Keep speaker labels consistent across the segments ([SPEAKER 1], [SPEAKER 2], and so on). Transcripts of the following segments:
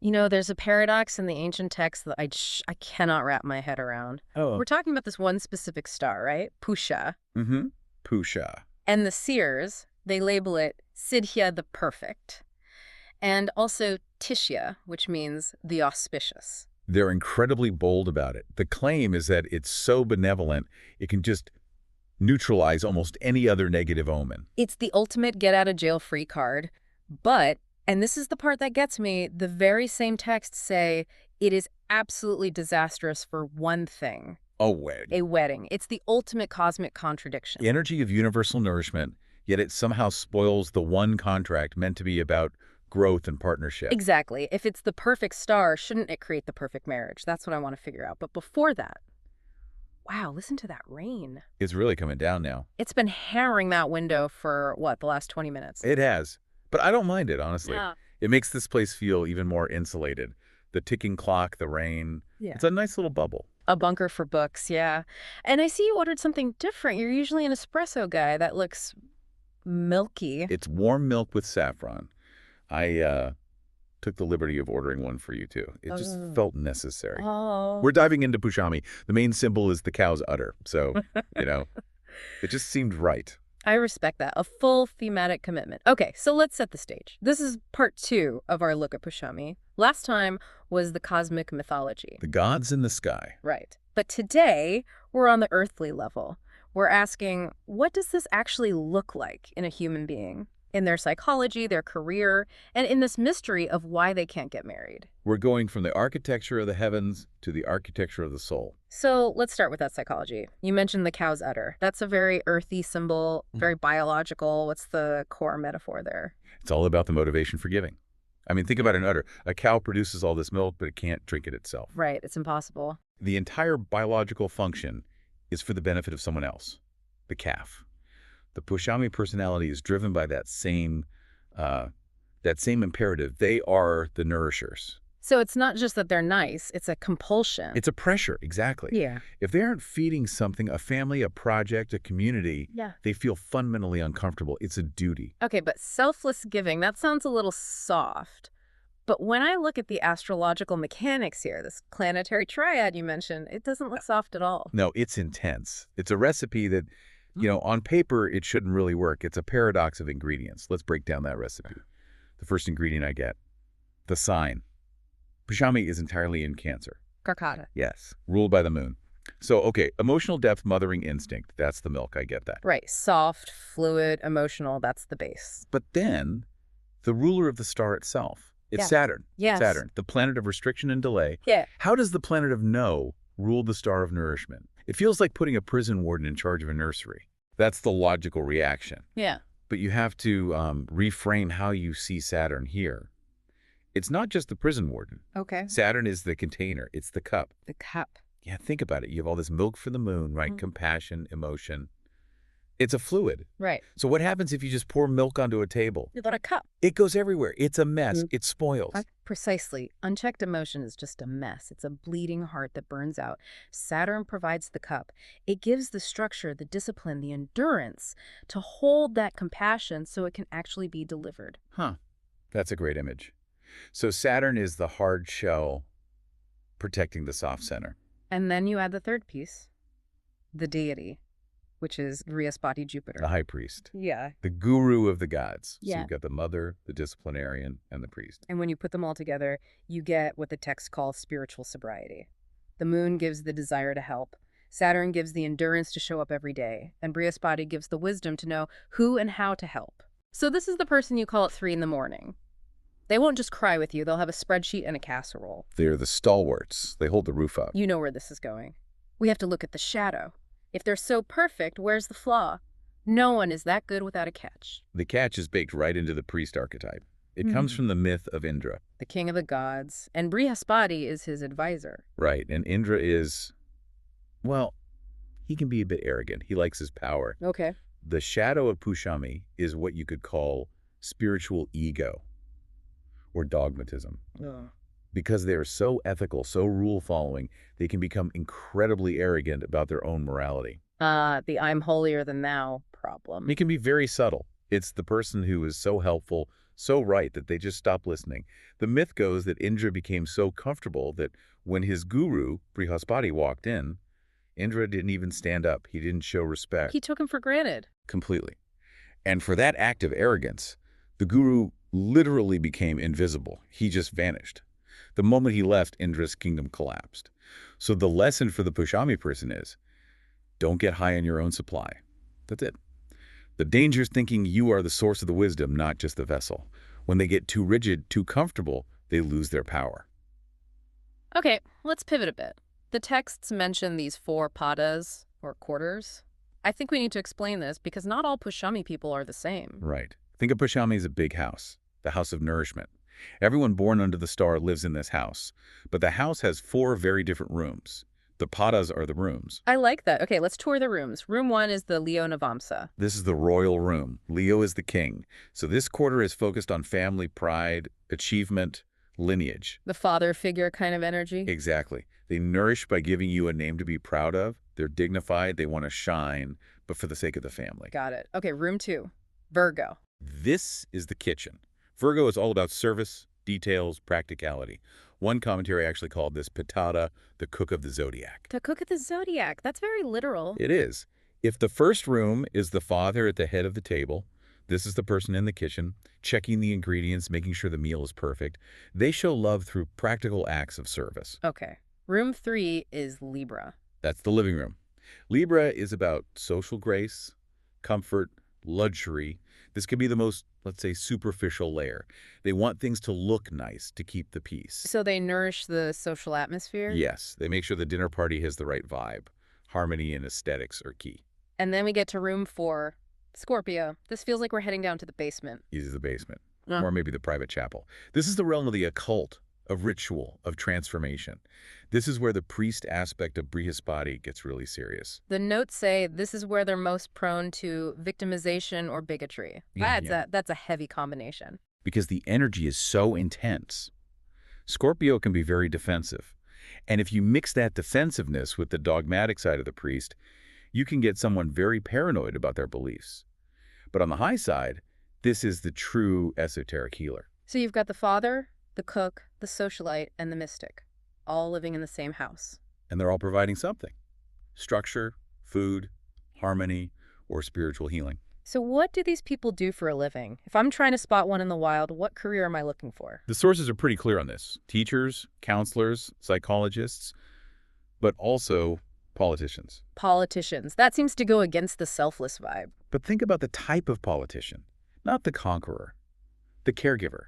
[SPEAKER 1] There's a paradox in the ancient text that I cannot wrap my head around.
[SPEAKER 2] Oh.
[SPEAKER 1] We're talking about this one specific star, right? Pushya.
[SPEAKER 2] Mm-hmm. Pushya.
[SPEAKER 1] And the seers, they label it Sidhya the perfect. And also Tishya, which means the auspicious.
[SPEAKER 2] They're incredibly bold about it. The claim is that it's so benevolent, it can just neutralize almost any other negative omen.
[SPEAKER 1] It's the ultimate get-out-of-jail-free card. But, and this is the part that gets me, the very same texts say it is absolutely disastrous for one thing.
[SPEAKER 2] A wedding.
[SPEAKER 1] A wedding. It's the ultimate cosmic contradiction.
[SPEAKER 2] The energy of universal nourishment, yet it somehow spoils the one contract meant to be about growth and partnership.
[SPEAKER 1] Exactly. If it's the perfect star, shouldn't it create the perfect marriage? That's what I want to figure out. But before that, wow, listen to that rain.
[SPEAKER 2] It's really coming down now.
[SPEAKER 1] It's been hammering that window for, what, the last 20 minutes?
[SPEAKER 2] It has. But I don't mind it, honestly.
[SPEAKER 1] Yeah.
[SPEAKER 2] It makes this place feel even more insulated. The ticking clock, the rain.
[SPEAKER 1] Yeah.
[SPEAKER 2] It's a nice little bubble.
[SPEAKER 1] A bunker for books, yeah. And I see you ordered something different. You're usually an espresso guy. That looks milky.
[SPEAKER 2] It's warm milk with saffron. I took the liberty of ordering one for you, too. It just felt necessary.
[SPEAKER 1] Oh.
[SPEAKER 2] We're diving into Pushami. The main symbol is the cow's udder. So, it just seemed right.
[SPEAKER 1] I respect that. A full thematic commitment. Okay, so let's set the stage. This is part 2 of our look at Pushami. Last time was the cosmic mythology.
[SPEAKER 2] The gods in the sky.
[SPEAKER 1] Right. But today, we're on the earthly level. We're asking, what does this actually look like in a human being? In their psychology, their career, and in this mystery of why they can't get married.
[SPEAKER 2] We're going from the architecture of the heavens to the architecture of the soul.
[SPEAKER 1] So let's start with that psychology. You mentioned the cow's udder. That's a very earthy symbol, very biological. What's the core metaphor there?
[SPEAKER 2] It's all about the motivation for giving. I mean, think about an udder. A cow produces all this milk, but it can't drink it itself.
[SPEAKER 1] Right, it's impossible.
[SPEAKER 2] The entire biological function is for the benefit of someone else, the calf. The Pushami personality is driven by that same imperative. They are the nourishers.
[SPEAKER 1] So it's not just that they're nice, it's a compulsion.
[SPEAKER 2] It's a pressure, exactly.
[SPEAKER 1] Yeah.
[SPEAKER 2] If they aren't feeding something, a family, a project, a community, they feel fundamentally uncomfortable. It's a duty.
[SPEAKER 1] Okay, but selfless giving, that sounds a little soft. But when I look at the astrological mechanics here, this planetary triad you mentioned, it doesn't look soft at all.
[SPEAKER 2] No, it's intense. It's a recipe that, on paper, it shouldn't really work. It's a paradox of ingredients. Let's break down that recipe. The first ingredient I get, the sign. Pushami is entirely in Cancer.
[SPEAKER 1] Karkata.
[SPEAKER 2] Yes, ruled by the moon. So, okay, emotional depth, mothering instinct. That's the milk. I get that.
[SPEAKER 1] Right. Soft, fluid, emotional. That's the base.
[SPEAKER 2] But then, the ruler of the star itself. It's Saturn.
[SPEAKER 1] Yes.
[SPEAKER 2] Saturn, the planet of restriction and delay.
[SPEAKER 1] Yeah.
[SPEAKER 2] How does the planet of no rule the star of nourishment? It feels like putting a prison warden in charge of a nursery. That's the logical reaction.
[SPEAKER 1] Yeah.
[SPEAKER 2] But you have to reframe how you see Saturn here. It's not just the prison warden.
[SPEAKER 1] Okay.
[SPEAKER 2] Saturn is the container. It's the cup.
[SPEAKER 1] The cup.
[SPEAKER 2] Yeah, think about it. You have all this milk for the moon, right? Compassion, emotion. It's a fluid.
[SPEAKER 1] Right.
[SPEAKER 2] So what happens if you just pour milk onto a table?
[SPEAKER 1] You got a cup.
[SPEAKER 2] It goes everywhere. It's a mess. It spoils.
[SPEAKER 1] Precisely. Unchecked emotion is just a mess. It's a bleeding heart that burns out. Saturn provides the cup. It gives the structure, the discipline, the endurance to hold that compassion so it can actually be delivered.
[SPEAKER 2] Huh. That's a great image. So Saturn is the hard shell protecting the soft center.
[SPEAKER 1] And then you add the third piece, the deity, which is Brihaspati Jupiter.
[SPEAKER 2] The high priest.
[SPEAKER 1] Yeah.
[SPEAKER 2] The guru of the gods.
[SPEAKER 1] Yeah.
[SPEAKER 2] So you've got the mother, the disciplinarian, and the priest.
[SPEAKER 1] And when you put them all together, you get what the text calls spiritual sobriety. The moon gives the desire to help. Saturn gives the endurance to show up every day. And Brihaspati gives the wisdom to know who and how to help. So this is the person you call at 3 a.m. They won't just cry with you. They'll have a spreadsheet and a casserole.
[SPEAKER 2] They're the stalwarts. They hold the roof up.
[SPEAKER 1] You know where this is going. We have to look at the shadow. If they're so perfect, where's the flaw? No one is that good without a catch.
[SPEAKER 2] The catch is baked right into the priest archetype. It comes from the myth of Indra.
[SPEAKER 1] The king of the gods. And Brihaspati is his advisor.
[SPEAKER 2] Right. And Indra is, well, he can be a bit arrogant. He likes his power.
[SPEAKER 1] Okay.
[SPEAKER 2] The shadow of Pushami is what you could call spiritual ego or dogmatism. Because they are so ethical, so rule-following, they can become incredibly arrogant about their own morality.
[SPEAKER 1] The I'm holier than thou problem.
[SPEAKER 2] It can be very subtle. It's the person who is so helpful, So right that they just stopped listening. The myth goes that Indra became so comfortable that when his guru, Brihaspati, walked in, Indra didn't even stand up. He didn't show respect.
[SPEAKER 1] He took him for granted.
[SPEAKER 2] Completely. And for that act of arrogance, the guru literally became invisible. He just vanished. The moment he left, Indra's kingdom collapsed. So the lesson for the Pushami person is, don't get high on your own supply. That's it. The danger is thinking you are the source of the wisdom, not just the vessel. When they get too rigid, too comfortable, they lose their power.
[SPEAKER 1] Okay, let's pivot a bit. The texts mention these 4 padas, or quarters. I think we need to explain this because not all Pushami people are the same.
[SPEAKER 2] Right. Think of Pushami as a big house, the house of nourishment. Everyone born under the star lives in this house, but the house has 4 very different rooms. The padas are the rooms.
[SPEAKER 1] I like that. Okay, let's tour the rooms. Room 1 is the Leo Navamsa.
[SPEAKER 2] This is the royal room. Leo is the king. So this quarter is focused on family pride, achievement, lineage.
[SPEAKER 1] The father figure kind of energy.
[SPEAKER 2] Exactly. They nourish by giving you a name to be proud of. They're dignified. They want to shine, but for the sake of the family.
[SPEAKER 1] Got it. Okay, room 2, Virgo.
[SPEAKER 2] This is the kitchen. Virgo is all about service, details, practicality. One commentary actually called this Pitada, the cook of the zodiac.
[SPEAKER 1] The cook of the zodiac. That's very literal.
[SPEAKER 2] It is. If the first room is the father at the head of the table, this is the person in the kitchen, checking the ingredients, making sure the meal is perfect. They show love through practical acts of service.
[SPEAKER 1] Okay. Room 3 is Libra.
[SPEAKER 2] That's the living room. Libra is about social grace, comfort, luxury. This could be the most, let's say, superficial layer. They want things to look nice to keep the peace.
[SPEAKER 1] So they nourish the social atmosphere?
[SPEAKER 2] Yes, they make sure the dinner party has the right vibe. Harmony and aesthetics are key.
[SPEAKER 1] And then we get to room 4, Scorpio. This feels like we're heading down to the basement.
[SPEAKER 2] Easy the basement, or maybe the private chapel. This is the realm of the occult, of ritual, of transformation. This is where the priest aspect of Brihaspati gets really serious.
[SPEAKER 1] The notes say this is where they're most prone to victimization or bigotry. That's a heavy combination.
[SPEAKER 2] Because the energy is so intense. Scorpio can be very defensive. And if you mix that defensiveness with the dogmatic side of the priest, you can get someone very paranoid about their beliefs. But on the high side, this is the true esoteric healer.
[SPEAKER 1] So you've got the father, the cook, the socialite, and the mystic, all living in the same house.
[SPEAKER 2] And they're all providing something. Structure, food, harmony, or spiritual healing.
[SPEAKER 1] So what do these people do for a living? If I'm trying to spot one in the wild, what career am I looking for?
[SPEAKER 2] The sources are pretty clear on this. Teachers, counselors, psychologists, but also politicians.
[SPEAKER 1] Politicians. That seems to go against the selfless vibe.
[SPEAKER 2] But think about the type of politician, not the conqueror, the caregiver.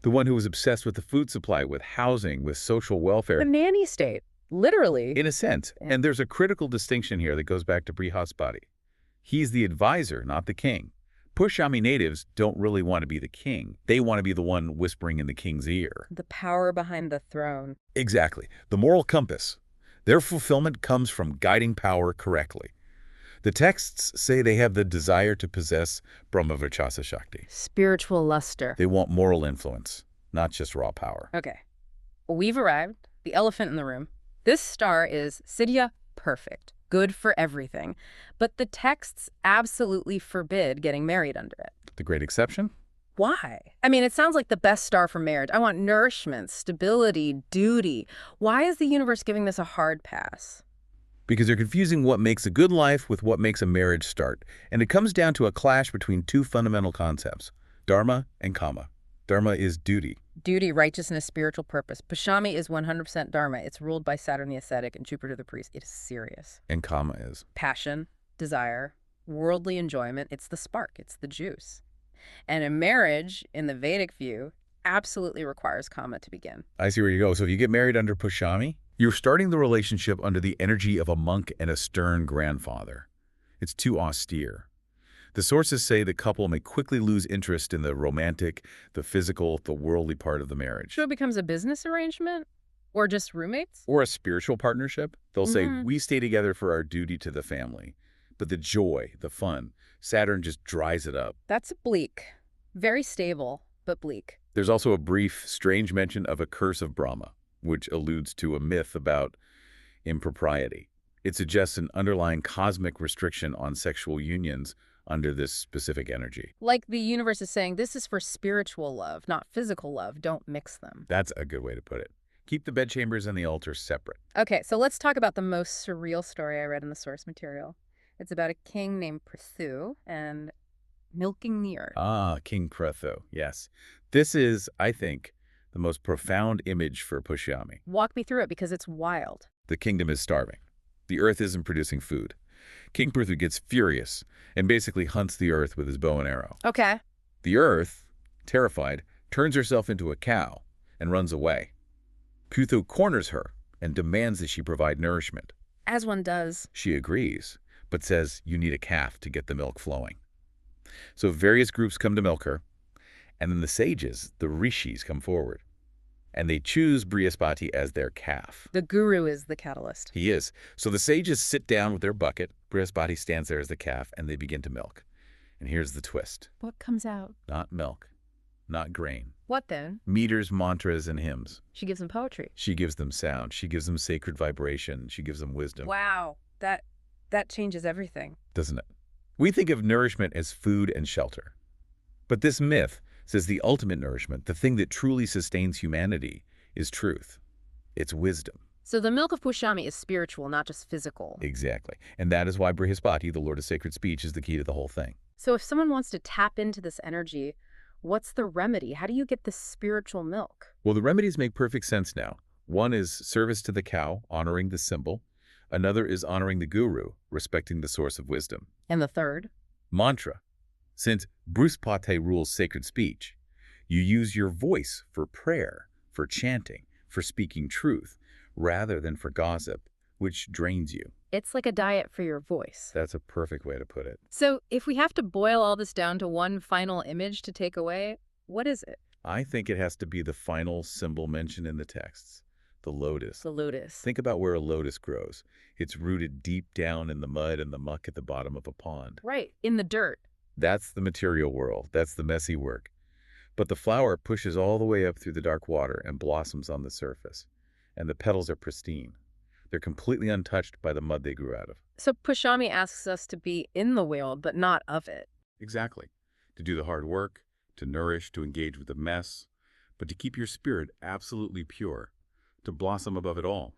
[SPEAKER 2] The one who was obsessed with the food supply, with housing, with social welfare.
[SPEAKER 1] The nanny state, literally.
[SPEAKER 2] In a sense. And there's a critical distinction here that goes back to Brihaspati. He's the advisor, not the king. Pushami natives don't really want to be the king. They want to be the one whispering in the king's ear.
[SPEAKER 1] The power behind the throne.
[SPEAKER 2] Exactly. The moral compass. Their fulfillment comes from guiding power correctly. The texts say they have the desire to possess Brahmavachasa Shakti.
[SPEAKER 1] Spiritual luster.
[SPEAKER 2] They want moral influence, not just raw power.
[SPEAKER 1] Okay. We've arrived. The elephant in the room. This star is Siddhya perfect. Good for everything. But the texts absolutely forbid getting married under it.
[SPEAKER 2] The great exception?
[SPEAKER 1] Why? I mean, it sounds like the best star for marriage. I want nourishment, stability, duty. Why is the universe giving this a hard pass?
[SPEAKER 2] Because they're confusing what makes a good life with what makes a marriage start. And it comes down to a clash between 2 fundamental concepts, Dharma and Kama. Dharma is duty.
[SPEAKER 1] Duty, righteousness, spiritual purpose. Pushami is 100% Dharma. It's ruled by Saturn the ascetic and Jupiter the priest. It is serious.
[SPEAKER 2] And Kama is?
[SPEAKER 1] Passion, desire, worldly enjoyment. It's the spark. It's the juice. And a marriage, in the Vedic view, absolutely requires Kama to begin.
[SPEAKER 2] I see where you go. So if you get married under Pushami, you're starting the relationship under the energy of a monk and a stern grandfather. It's too austere. The sources say the couple may quickly lose interest in the romantic, the physical, the worldly part of the marriage.
[SPEAKER 1] So it becomes a business arrangement? Or just roommates?
[SPEAKER 2] Or a spiritual partnership. They'll say, we stay together for our duty to the family. But the joy, the fun, Saturn just dries it up.
[SPEAKER 1] That's bleak. Very stable, but bleak.
[SPEAKER 2] There's also a brief, strange mention of a curse of Brahma, which alludes to a myth about impropriety. It suggests an underlying cosmic restriction on sexual unions under this specific energy.
[SPEAKER 1] Like the universe is saying, this is for spiritual love, not physical love. Don't mix them.
[SPEAKER 2] That's a good way to put it. Keep the bedchambers and the altar separate.
[SPEAKER 1] Okay, so let's talk about the most surreal story I read in the source material. It's about a king named Prithu and milking the earth.
[SPEAKER 2] Ah, King Prithu, yes. This is, I think, the most profound image for Pushyami.
[SPEAKER 1] Walk me through it because it's wild.
[SPEAKER 2] The kingdom is starving. The earth isn't producing food. King Prithu gets furious and basically hunts the earth with his bow and arrow.
[SPEAKER 1] Okay.
[SPEAKER 2] The earth, terrified, turns herself into a cow and runs away. Prithu corners her and demands that she provide nourishment.
[SPEAKER 1] As one does.
[SPEAKER 2] She agrees, but says you need a calf to get the milk flowing. So various groups come to milk her, and then the sages, the rishis, come forward. And they choose Brihaspati as their calf.
[SPEAKER 1] The guru is the catalyst.
[SPEAKER 2] He is. So the sages sit down with their bucket, Brihaspati stands there as the calf, and they begin to milk. And here's the twist.
[SPEAKER 1] What comes out?
[SPEAKER 2] Not milk, not grain.
[SPEAKER 1] What then?
[SPEAKER 2] Meters, mantras, and hymns.
[SPEAKER 1] She gives them poetry.
[SPEAKER 2] She gives them sound. She gives them sacred vibration. She gives them wisdom.
[SPEAKER 1] Wow. That changes everything.
[SPEAKER 2] Doesn't it? We think of nourishment as food and shelter. But this myth says the ultimate nourishment, the thing that truly sustains humanity, is truth. It's wisdom.
[SPEAKER 1] So the milk of Pushami is spiritual, not just physical.
[SPEAKER 2] Exactly. And that is why Brihaspati, the Lord of Sacred Speech, is the key to the whole thing.
[SPEAKER 1] So if someone wants to tap into this energy, what's the remedy? How do you get this spiritual milk?
[SPEAKER 2] Well, the remedies make perfect sense now. One is service to the cow, honoring the symbol. Another is honoring the guru, respecting the source of wisdom.
[SPEAKER 1] And the third?
[SPEAKER 2] Mantra. Since Brihaspati rules sacred speech, you use your voice for prayer, for chanting, for speaking truth, rather than for gossip, which drains you.
[SPEAKER 1] It's like a diet for your voice.
[SPEAKER 2] That's a perfect way to put it.
[SPEAKER 1] So if we have to boil all this down to one final image to take away, what is it?
[SPEAKER 2] I think it has to be the final symbol mentioned in the texts, the lotus.
[SPEAKER 1] The lotus.
[SPEAKER 2] Think about where a lotus grows. It's rooted deep down in the mud and the muck at the bottom of a pond.
[SPEAKER 1] Right, in the dirt.
[SPEAKER 2] That's the material world. That's the messy work. But the flower pushes all the way up through the dark water and blossoms on the surface. And the petals are pristine. They're completely untouched by the mud they grew out of.
[SPEAKER 1] So Pushami asks us to be in the world, but not of it.
[SPEAKER 2] Exactly. To do the hard work, to nourish, to engage with the mess, but to keep your spirit absolutely pure, to blossom above it all.